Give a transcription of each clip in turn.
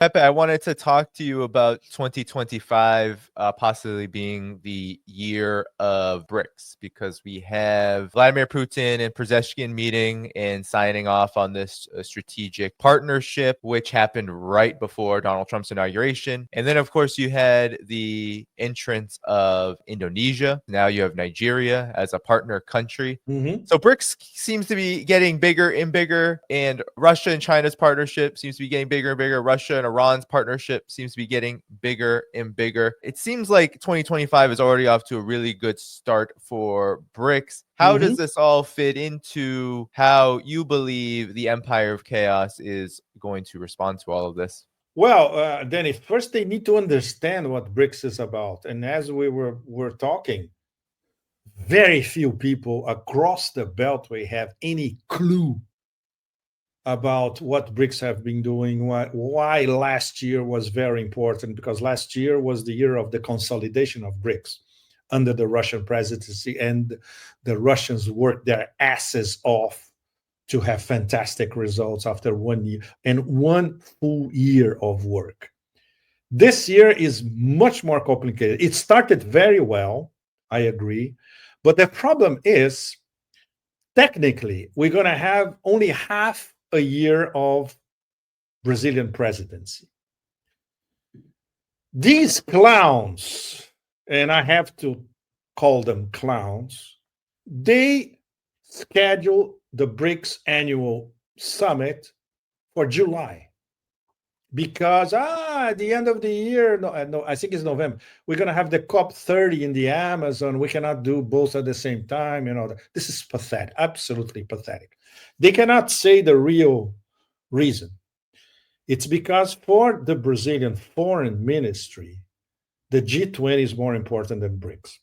Pepe, I wanted to talk to you about 2025 possibly being the year of BRICS, because we have Vladimir Putin and Pezeshkian meeting and signing off on this strategic partnership, which happened right before Donald Trump's inauguration. And then, of course, you had the entrance of Indonesia. Now you have Nigeria as a partner country. So BRICS seems to be getting bigger and bigger, and Russia and China's partnership seems to be getting bigger and bigger. Russia and Iran's partnership seems to be getting bigger and bigger. It seems like 2025 is already off to a really good start for BRICS. How does this all fit into how you believe the Empire of Chaos is going to respond to all of this? Well, Danny, first they need to understand what BRICS is about. And as we were talking, very few people across the Beltway have any clue about what BRICS have been doing, why last year was very important, because last year was the year of the consolidation of BRICS under the Russian presidency, and the Russians worked their asses off to have fantastic results after 1 year and 1 full year of work. This year is much more complicated. It started very well, I agree, but the problem is, technically, we're going to have only half a year of Brazilian presidency. These clowns, and I have to call them clowns, they schedule the BRICS annual summit for July. Because at the end of the year, no, I think it's November, we're going to have the COP30 in the Amazon. We cannot do both at the same time. This is pathetic, absolutely pathetic. They cannot say the real reason. It's because for the Brazilian foreign ministry, the G20 is more important than BRICS.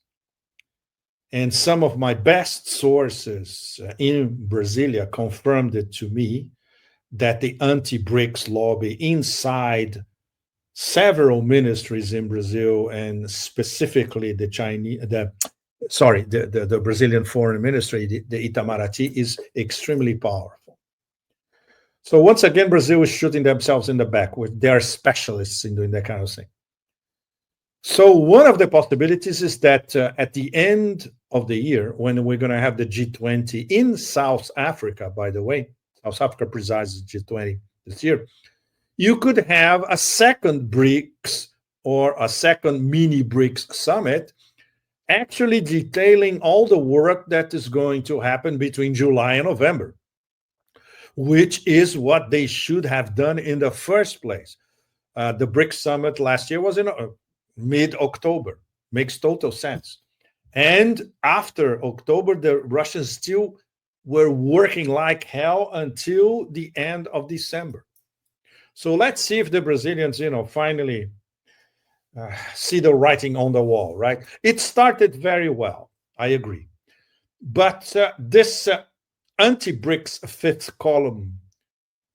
And some of my best sources in Brasilia confirmed it to me, that the anti-BRICS lobby inside several ministries in Brazil, and specifically the Brazilian foreign ministry, the Itamaraty, is extremely powerful. So once again, Brazil is shooting themselves in the back. They are specialists in doing that kind of thing. So one of the possibilities is that at the end of the year, when we're going to have the G20 in South Africa, by the way, South Africa presides the G20 this year, you could have a second BRICS or a second mini BRICS summit, actually detailing all the work that is going to happen between July and November, which is what they should have done in the first place. The BRICS summit last year was in mid-October. Makes total sense. And after October, the Russians still were working like hell until the end of December. So let's see if the Brazilians, finally see the writing on the wall, right? It started very well, I agree. But this anti-BRICS fifth column,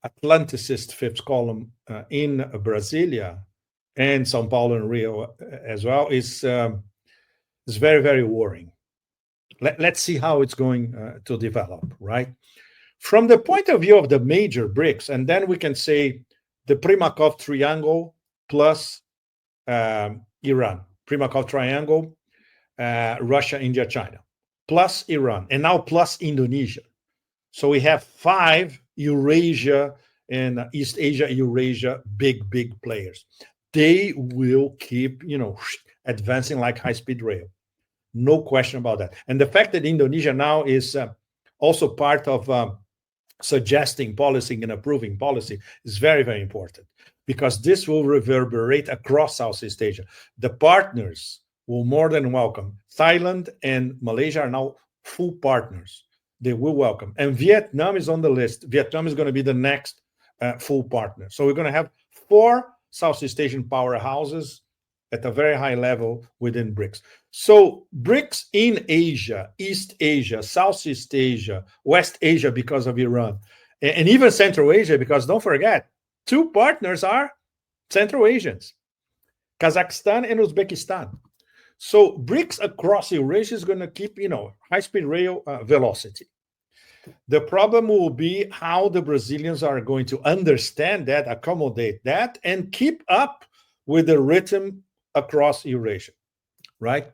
Atlanticist fifth column in Brasilia and São Paulo and Rio as well is very, very worrying. Let's see how it's going to develop, right? From the point of view of the major BRICS, and then we can say the Primakov Triangle plus Iran, Primakov Triangle, Russia, India, China, plus Iran, and now plus Indonesia. So we have 5 Eurasia and East Asia, Eurasia, big players. They will keep, advancing like high-speed rail. No question about that. And the fact that Indonesia now is also part of suggesting policy and approving policy is very, very important, because this will reverberate across Southeast Asia. The partners will more than welcome. Thailand and Malaysia are now full partners. They will welcome. And Vietnam is on the list. Vietnam is going to be the next full partner. So we're going to have 4 Southeast Asian powerhouses at a very high level within BRICS. So BRICS in Asia, East Asia, Southeast Asia, West Asia because of Iran, and even Central Asia, because don't forget, 2 partners are Central Asians, Kazakhstan and Uzbekistan. So BRICS across Eurasia is going to keep, high-speed rail velocity. The problem will be how the Brazilians are going to understand that, accommodate that, and keep up with the rhythm across Eurasia, right?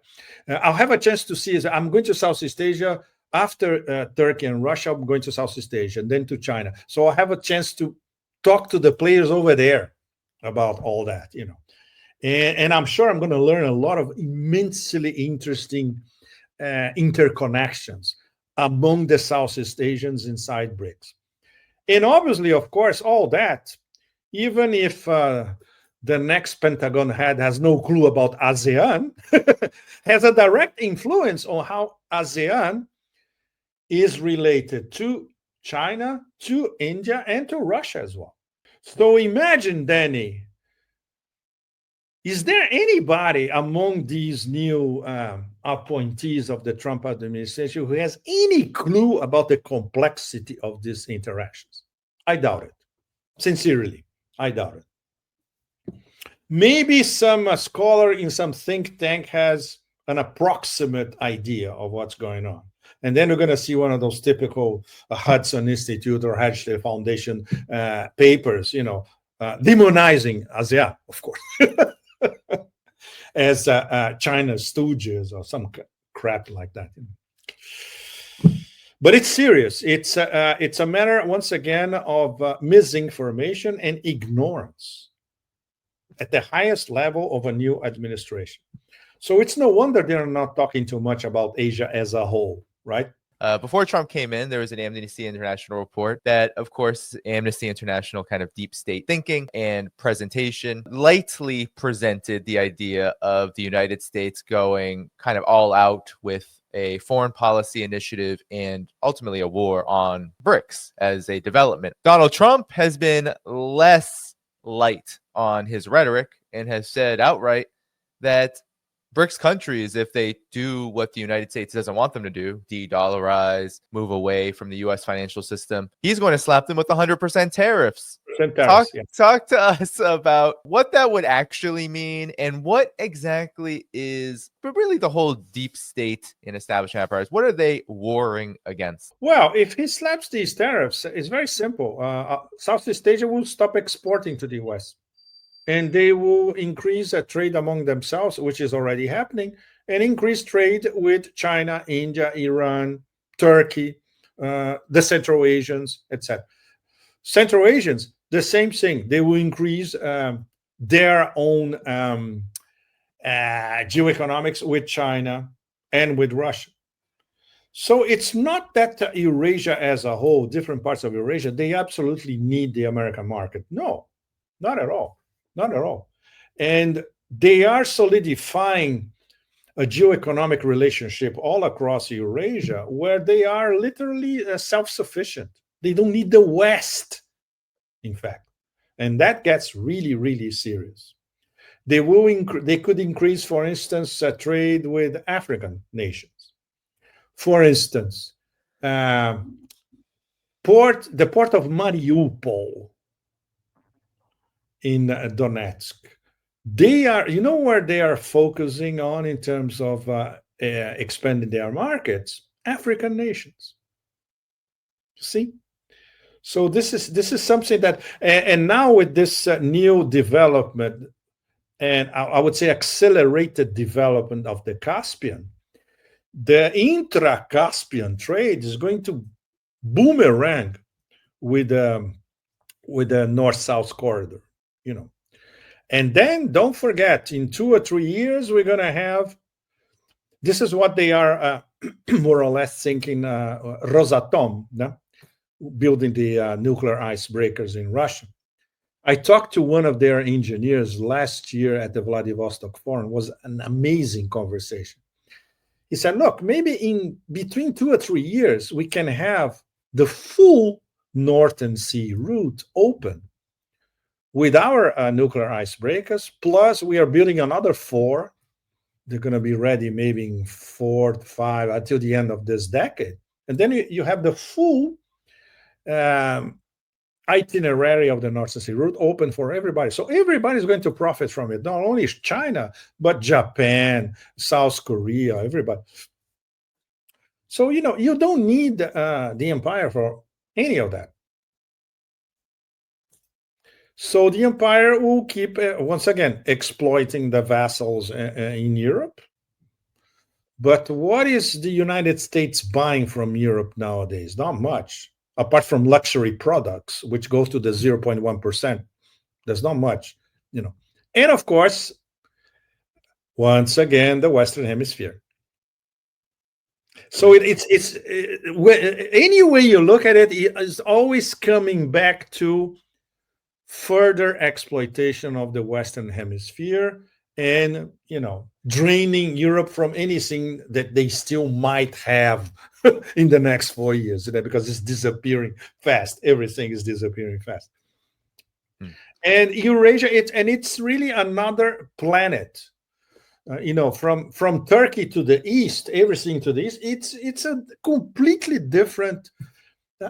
I'll have a chance to see, I'm going to Southeast Asia after Turkey and Russia. I'm going to Southeast Asia and then to China. So I'll have a chance to talk to the players over there about all that, and I'm sure I'm going to learn a lot of immensely interesting interconnections among the Southeast Asians inside BRICS. And obviously, of course, all that, even if the next Pentagon head has no clue about ASEAN, has a direct influence on how ASEAN is related to China, to India, and to Russia as well. So imagine, Danny, is there anybody among these new appointees of the Trump administration who has any clue about the complexity of these interactions? I doubt it. Sincerely, I doubt it. Maybe some scholar in some think tank has an approximate idea of what's going on. And then we're going to see one of those typical Hudson Institute or Hedge Foundation papers, demonizing ASEAN, of course. As China's stooges or some crap like that. But it's serious. It's a matter, once again, of misinformation and ignorance at the highest level of a new administration. So it's no wonder they're not talking too much about Asia as a whole, right? Before Trump came in, there was an Amnesty International report that, of course, Amnesty International kind of deep state thinking and presentation lightly presented the idea of the United States going kind of all out with a foreign policy initiative and ultimately a war on BRICS as a development. Donald Trump has been less light on his rhetoric and has said outright that BRICS countries, if they do what the United States doesn't want them to do, de-dollarize, move away from the U.S. financial system, he's going to slap them with 100% tariffs. Talk to us about what that would actually mean and what exactly is, but really the whole deep state and establishment apparatus. What are they warring against? Well, if he slaps these tariffs, it's very simple. Southeast Asia will stop exporting to the U.S. and they will increase trade among themselves, which is already happening, and increase trade with China, India, Iran, Turkey, the Central Asians, etc. Central Asians, the same thing. They will increase their own geoeconomics with China and with Russia. So it's not that Eurasia as a whole, different parts of Eurasia, they absolutely need the American market. No, not at all. Not at all. And they are solidifying a geoeconomic relationship all across Eurasia where they are literally self-sufficient. They don't need the West, in fact. And that gets really, really serious. They could increase, for instance, trade with African nations. For instance, the port of Mariupol in Donetsk, they are, where they are focusing on in terms of expanding their markets? African nations. See? So this is something that, and now with this new development, and I would say accelerated development of the Caspian, the intra-Caspian trade is going to boomerang with the north-south corridor, And then don't forget, in 2 or 3 years, we're going to have, this is what they are more or less thinking, Rosatom, building the nuclear icebreakers in Russia. I talked to one of their engineers last year at the Vladivostok Forum. It was an amazing conversation. He said, look, maybe in between 2 or 3 years, we can have the full Northern Sea route open with our nuclear icebreakers, plus we are building another 4. They're going to be ready maybe in 4 to 5 until the end of this decade. And then you have the full itinerary of the Northern Sea route open for everybody. So everybody's going to profit from it. Not only China, but Japan, South Korea, everybody. So, you don't need the empire for any of that. So the empire will keep, once again, exploiting the vassals in Europe. But what is the United States buying from Europe nowadays? Not much, apart from luxury products, which goes to the 0.1%. There's not much, And of course, once again, the Western Hemisphere. So any way you look at it, it's always coming back to further exploitation of the Western Hemisphere and, draining Europe from anything that they still might have in the next 4 years, because it's disappearing fast. Everything is disappearing fast. And Eurasia, it's really another planet. From Turkey to the east, everything to the east, it's a completely different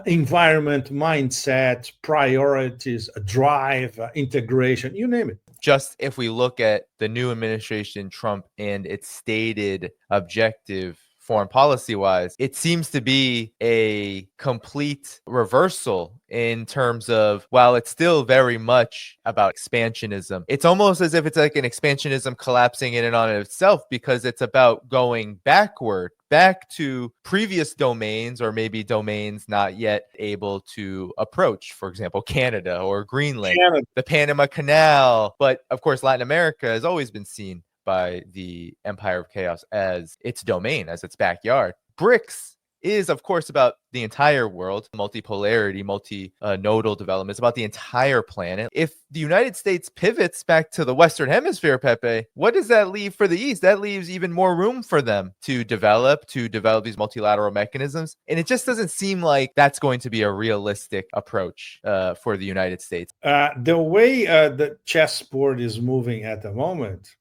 environment, mindset, priorities, drive, integration, you name it. Just if we look at the new administration, Trump, and its stated objective foreign policy wise, it seems to be a complete reversal in terms of, while it's still very much about expansionism, it's almost as if it's like an expansionism collapsing in and on itself, because it's about going backward, back to previous domains, or maybe domains not yet able to approach, for example, Canada or Greenland, the Panama Canal. But of course, Latin America has always been seen by the Empire of Chaos as its domain, as its backyard. BRICS is, of course, about the entire world, multipolarity, multi-nodal development. It's about the entire planet. If the United States pivots back to the Western Hemisphere, Pepe, what does that leave for the East? That leaves even more room for them to develop these multilateral mechanisms. And it just doesn't seem like that's going to be a realistic approach for the United States. The way the chessboard is moving at the moment,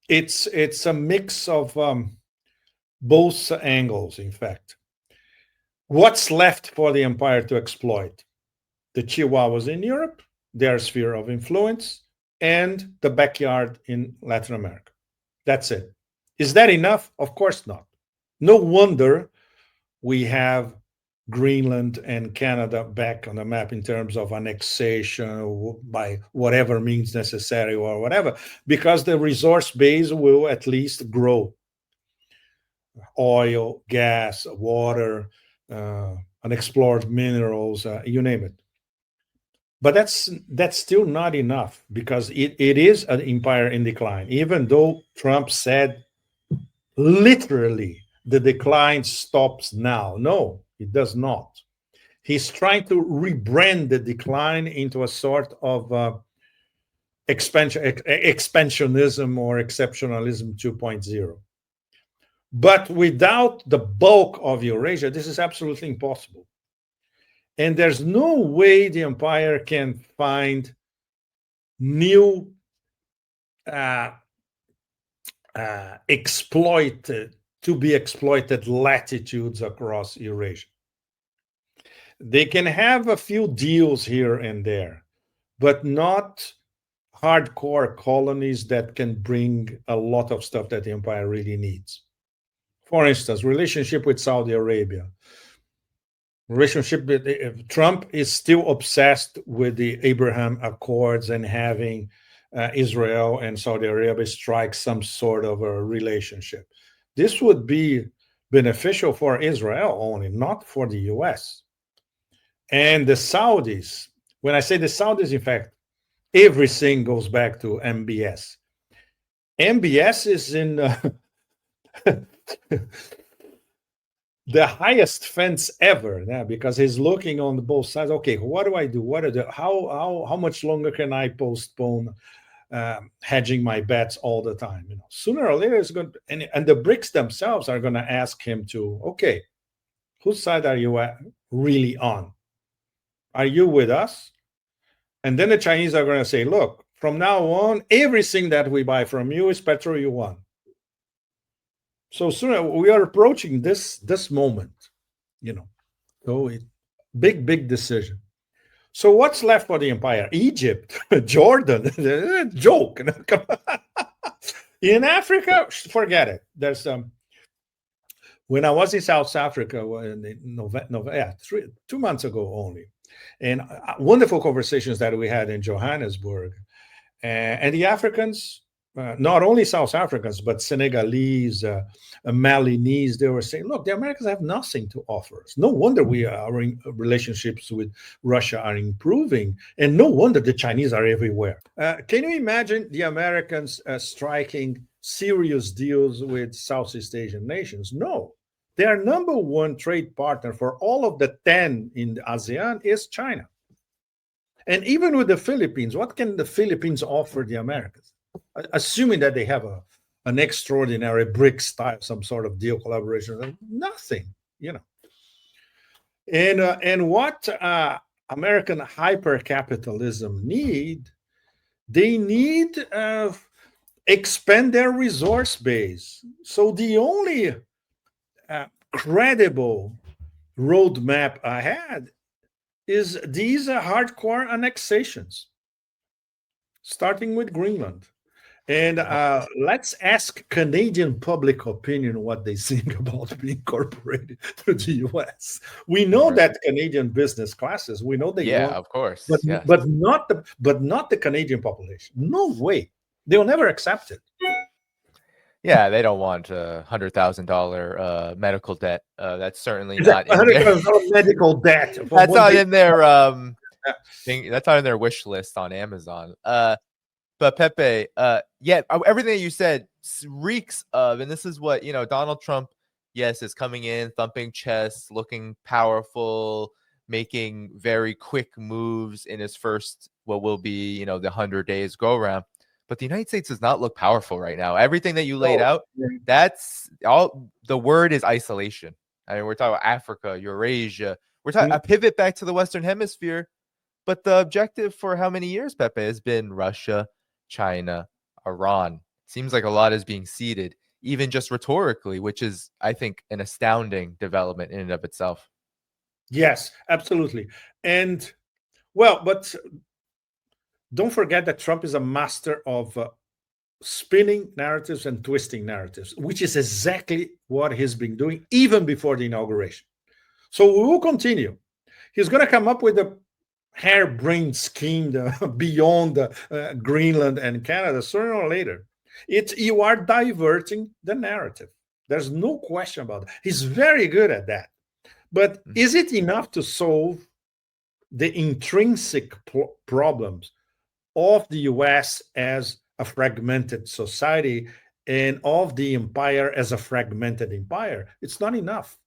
it's a mix of both angles, in fact. What's left for the empire to exploit? The Chihuahuas in Europe, their sphere of influence, and the backyard in Latin America. That's it. Is that enough? Of course not. No wonder we have Greenland and Canada back on the map in terms of annexation by whatever means necessary or whatever, because the resource base will at least grow. Oil, gas, water, unexplored minerals, you name it. But that's still not enough, because it is an empire in decline, even though Trump said literally the decline stops now. No, it does not. He's trying to rebrand the decline into a sort of expansionism or exceptionalism 2.0. But without the bulk of Eurasia, this is absolutely impossible. And there's no way the empire can find new to be exploited latitudes across Eurasia. They can have a few deals here and there, but not hardcore colonies that can bring a lot of stuff that the empire really needs. For instance, relationship with Saudi Arabia. Relationship with Trump is still obsessed with the Abraham Accords and having Israel and Saudi Arabia strike some sort of a relationship. This would be beneficial for Israel only, not for the US. And the Saudis, when I say the Saudis, in fact, everything goes back to MBS. MBS is in the highest fence ever, because he's looking on both sides. Okay, what do I do? How much longer can I postpone hedging my bets all the time? Sooner or later it's going to, and the BRICS themselves are going to ask him to, okay, whose side are you really on? Are you with us? And then the Chinese are going to say, look, from now on, everything that we buy from you is Petro Yuan. So soon we are approaching this moment, So big decision. So what's left for the empire? Egypt, Jordan, joke. In Africa, forget it. There's When I was in South Africa, in 2 months ago only, and wonderful conversations that we had in Johannesburg, and the Africans, not only South Africans, but Senegalese, Malinese, they were saying, look, the Americans have nothing to offer us. No wonder our relationships with Russia are improving, and no wonder the Chinese are everywhere. Can you imagine the Americans striking serious deals with Southeast Asian nations? No. Their number one trade partner for all of the 10 in the ASEAN is China. And even with the Philippines, what can the Philippines offer the Americans? Assuming that they have an extraordinary BRICS style, some sort of deal collaboration, nothing, And what American hyper-capitalism they need expand their resource base. So the only credible roadmap ahead is these hardcore annexations, starting with Greenland. And let's ask Canadian public opinion what they think about being incorporated to the U.S. We know that Canadian business classes, we know they want, of course, but not the Canadian population. No way, they'll never accept it. Yeah, they don't want $100,000 medical debt. That's certainly not in their medical debt. That's not in their thing. That's not in their wish list on Amazon. But Pepe, everything that you said reeks of, and this is what Donald Trump, yes, is coming in, thumping chests, looking powerful, making very quick moves in his first what will be the 100 days go around. But the United States does not look powerful right now. Everything that you laid out, that's all. The word is isolation. I mean, we're talking about Africa, Eurasia. We're talking a pivot back to the Western Hemisphere. But the objective for how many years, Pepe, has been Russia, China, Iran. Seems like a lot is being ceded, even just rhetorically, which is, I think, an astounding development in and of itself. Yes, absolutely. And but don't forget that Trump is a master of spinning narratives and twisting narratives, which is exactly what he's been doing even before the inauguration. So we will continue. He's going to come up with a harebrained scheme beyond Greenland and Canada sooner or later. You are diverting the narrative. There's no question about it. He's very good at that. But is it enough to solve the intrinsic problems of the US as a fragmented society and of the empire as a fragmented empire? It's not enough.